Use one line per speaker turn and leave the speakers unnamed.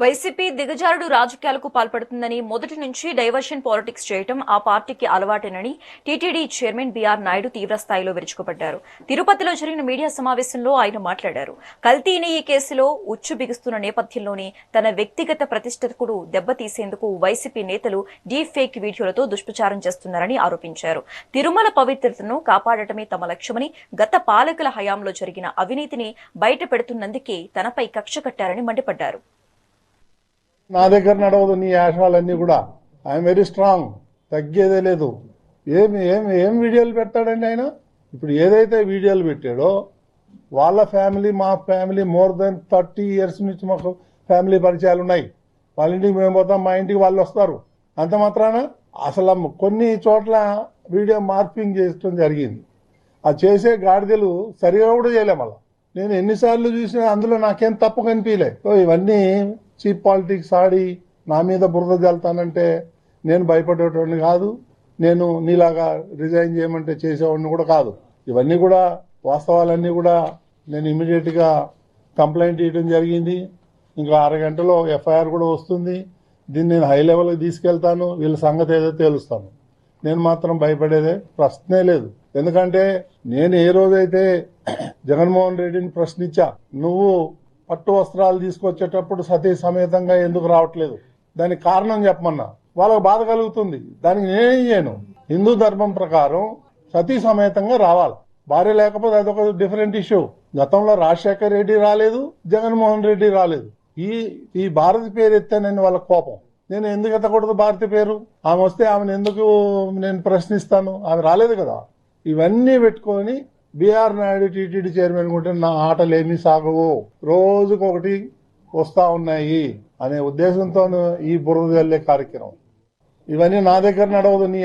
YCP దిగజారుడు రాజకీయాలకు పాల్పడుతుందని మొదటి నుంచి డైవర్షన్ పాలిటిక్స్ చేయడం ఆ పార్టీకి అలవాటేనని టీటీడీ చైర్మన్ బీఆర్ నాయుడు తీవ్రస్థాయిలో విరుచుకుపడ్డారు. తిరుపతిలో జరిగిన మీడియా సమావేశంలో ఆయన మాట్లాడారు. కల్తీ నెయ్యి కేసులో ఉచ్చు బిగుస్తున్న నేపథ్యంలోనే తన వ్యక్తిగత ప్రతిష్టకు దెబ్బతీసేందుకు వైసీపీ నేతలు డీప్ ఫేక్ వీడియోలతో దుష్ప్రచారం చేస్తున్నారని ఆరోపించారు. తిరుమల పవిత్రతను కాపాడటమే తమ లక్ష్యమని, గత పాలకుల హయాంలో జరిగిన అవినీతిని బయట పెడుతున్నందుకే తనపై కక్ష కట్టారని మండిపడ్డారు.
నా దగ్గర నడవదు నీ యాషాలన్నీ కూడా. ఐఎమ్ వెరీ స్ట్రాంగ్, తగ్గేదే లేదు. ఏం వీడియోలు పెడతాడండి ఆయన? ఇప్పుడు ఏదైతే వీడియోలు పెట్టాడో వాళ్ళ ఫ్యామిలీ, మా ఫ్యామిలీ మోర్ దెన్ 30 years నుంచి మాకు ఫ్యామిలీ పరిచయాలు ఉన్నాయి. వాళ్ళ ఇంటికి మేము పోతాం, మా ఇంటికి వాళ్ళు వస్తారు. అంత మాత్రాన అసలు కొన్ని చోట్ల వీడియో మార్పింగ్ చేయడం జరిగింది. ఆ చేసే గాడిదలు సరిగా కూడా చేయలే. మళ్ళీ నేను ఎన్నిసార్లు చూసినా అందులో నాకేం తప్పు కనిపించలే. ఇవన్నీ చీప్ పాలిటిక్స్ ఆడి నా మీద బురద జల్తానంటే నేను భయపడేటోడిని కాదు. నేను నీలాగా రిజైన్ చేయమంటే చేసేవాడిని కూడా కాదు. ఇవన్నీ కూడా వాస్తవాలన్నీ కూడా నేను ఇమీడియట్గా కంప్లైంట్ ఇవ్వడం జరిగింది. ఇంకా 6 గంటలో ఎఫ్ఐఆర్ కూడా వస్తుంది. దీన్ని నేను హై లెవెల్కి తీసుకెళ్తాను. వీళ్ళ సంగతి ఏదో తేలుస్తాను. నేను మాత్రం భయపడేదే ప్రశ్నే లేదు. ఎందుకంటే నేను ఏ రోజైతే జగన్మోహన్ రెడ్డిని ప్రశ్నించా, నువ్వు పట్టు వస్త్రాలు తీసుకొచ్చేటప్పుడు సతీ సమేతంగా ఎందుకు రావట్లేదు, దానికి కారణం చెప్పమన్నా. వాళ్ళకు బాధ కలుగుతుంది. దానికి నేనేం చేయను. హిందూ ధర్మం ప్రకారం సతీ సమేతంగా రావాలి. భార్య లేకపోతే అదొక డిఫరెంట్ ఇష్యూ. గతంలో రాజశేఖర్ రెడ్డి రాలేదు, జగన్మోహన్ రెడ్డి రాలేదు. ఈ భారతి పేరు ఎత్తానని వాళ్ళ కోపం. నేను ఎందుకు ఎత్తకూడదు భారతి పేరు? ఆమె వస్తే ఆమెను ఎందుకు నేను ప్రశ్నిస్తాను? ఆమె రాలేదు కదా. ఇవన్నీ పెట్టుకొని బీఆర్ నాయుడు టీటీడీ చైర్మన్ ఉంటే నా ఆటలు ఏమీ సాగవు, రోజుకొకటి వస్తా ఉన్నాయి అనే ఉద్దేశంతో ఈ బురద జల్లే కార్యక్రమం. ఇవన్నీ నా దగ్గర నడవదు. నీ